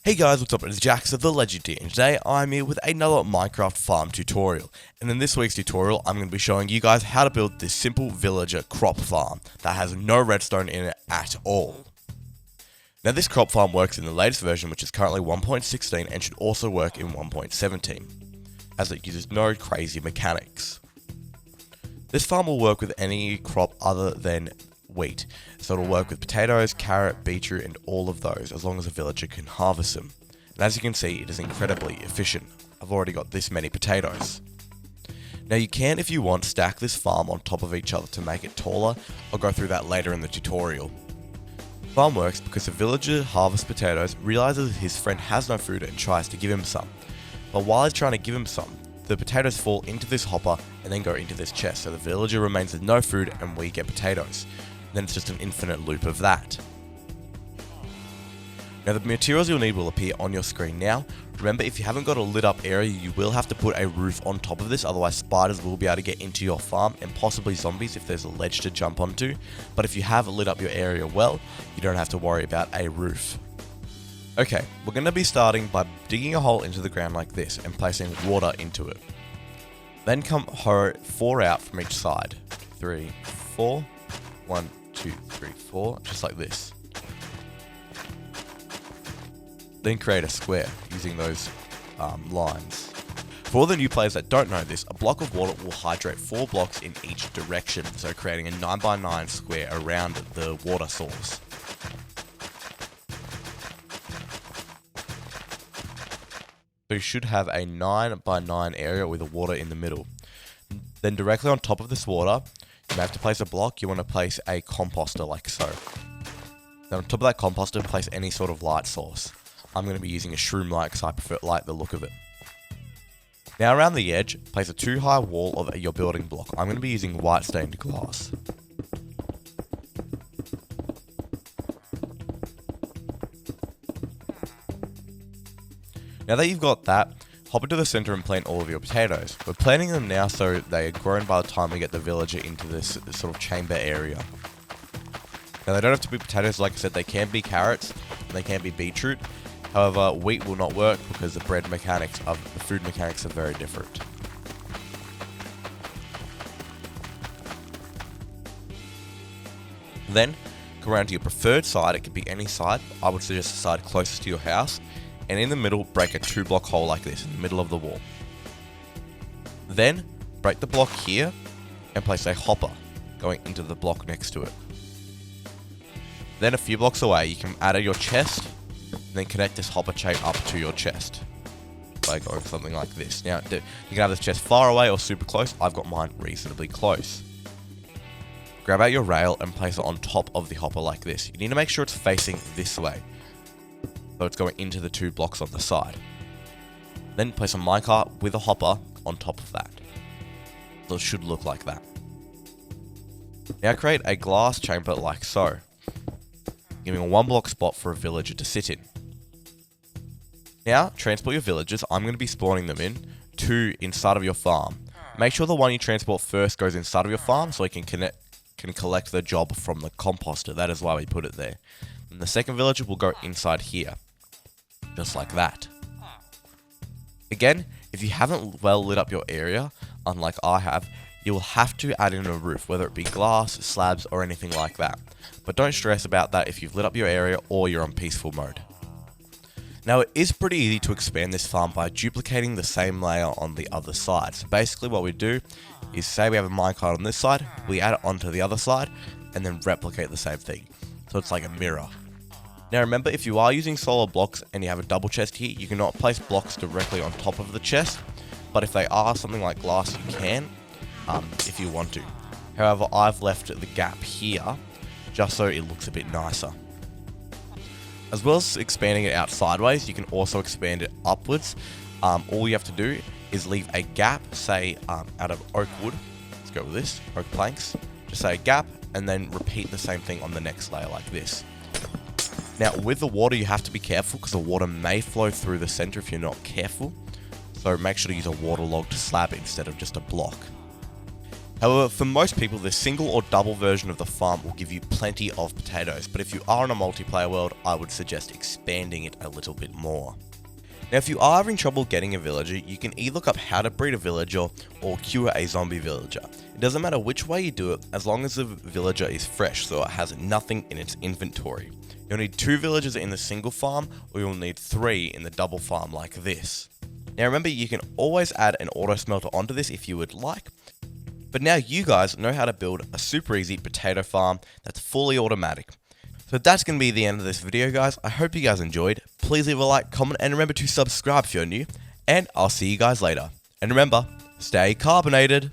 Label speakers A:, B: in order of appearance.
A: Hey guys, what's up? It's jjaaxxthelegend, and today I'm here with another Minecraft farm tutorial. And in this week's tutorial, I'm going to be showing you guys how to build this simple villager crop farm that has no redstone in it at all. Now this crop farm works in the latest version, which is currently 1.16 and should also work in 1.17, as it uses no crazy mechanics. This farm will work with any crop other than wheat, so it'll work with potatoes, carrot, beetroot and all of those as long as a villager can harvest them. And as you can see, it is incredibly efficient. I've already got this many potatoes. Now you can, if you want, stack this farm on top of each other to make it taller. I'll go through that later in the tutorial. The farm works because the villager harvests potatoes, realizes his friend has no food and tries to give him some. But while he's trying to give him some, the potatoes fall into this hopper and then go into this chest, so the villager remains with no food and we get potatoes. Then it's just an infinite loop of that. Now the materials you'll need will appear on your screen now. Remember, if you haven't got a lit up area, you will have to put a roof on top of this, otherwise spiders will be able to get into your farm and possibly zombies if there's a ledge to jump onto. But if you have lit up your area well, you don't have to worry about a roof. Okay, we're going to be starting by digging a hole into the ground like this and placing water into it. Then come 4 out from each side. 3, 4, 1, 2, 3, 4, just like this. Then create a square using those lines. For all the new players that don't know this, a block of water will hydrate 4 blocks in each direction, so creating a 9x9 square around the water source. So you should have a 9x9 area with the water in the middle. Then directly on top of this water, you have to place a block. You want to place a composter like so. Then on top of that composter, place any sort of light source. I'm going to be using a shroom light because I like the look of it. Now around the edge, place a 2-high wall of your building block. I'm going to be using white stained glass. Now that you've got that, hop into the center and plant all of your potatoes. We're planting them now so they are grown by the time we get the villager into this sort of chamber area. Now they don't have to be potatoes, like I said, they can be carrots, and they can be beetroot. However, wheat will not work because the food mechanics are very different. Then, go around to your preferred side. It could be any side. I would suggest the side closest to your house. And in the middle, break a 2-block hole like this in the middle of the wall. Then, break the block here and place a hopper going into the block next to it. Then a few blocks away, you can add your chest, and then connect this hopper chain up to your chest by going something like this. Now, you can have this chest far away or super close. I've got mine reasonably close. Grab out your rail and place it on top of the hopper like this. You need to make sure it's facing this way, so it's going into the 2 blocks on the side. Then place a minecart with a hopper on top of that. So it should look like that. Now create a glass chamber like so, giving a 1-block spot for a villager to sit in. Now transport your villagers. I'm going to be spawning them in 2 inside of your farm. Make sure the one you transport first goes inside of your farm so you can collect the job from the composter. That is why we put it there. And the second villager will go inside here, just like that. Again, if you haven't well lit up your area, unlike I have, you will have to add in a roof, whether it be glass, slabs, or anything like that. But don't stress about that if you've lit up your area or you're on peaceful mode. Now it is pretty easy to expand this farm by duplicating the same layer on the other side. So basically what we do is, say we have a minecart on this side, we add it onto the other side, and then replicate the same thing. So it's like a mirror. Now remember, if you are using solid blocks and you have a double chest here, you cannot place blocks directly on top of the chest, but if they are something like glass, you can, if you want to. However, I've left the gap here, just so it looks a bit nicer. As well as expanding it out sideways, you can also expand it upwards. All you have to do is leave a gap, say out of oak wood. Let's go with this, oak planks. Just say a gap, and then repeat the same thing on the next layer like this. Now with the water, you have to be careful because the water may flow through the center if you're not careful. So make sure to use a waterlogged slab instead of just a block. However, for most people, the single or double version of the farm will give you plenty of potatoes, but if you are in a multiplayer world, I would suggest expanding it a little bit more. Now, if you are having trouble getting a villager, you can either look up how to breed a villager or cure a zombie villager. It doesn't matter which way you do it, as long as the villager is fresh, so it has nothing in its inventory. You'll need 2 villagers in the single farm, or you'll need 3 in the double farm like this. Now remember, you can always add an auto smelter onto this if you would like, but now you guys know how to build a super easy potato farm that's fully automatic. So that's going to be the end of this video, guys. I hope you guys enjoyed. Please leave a like, comment, and remember to subscribe if you're new, and I'll see you guys later. And remember, stay carbonated.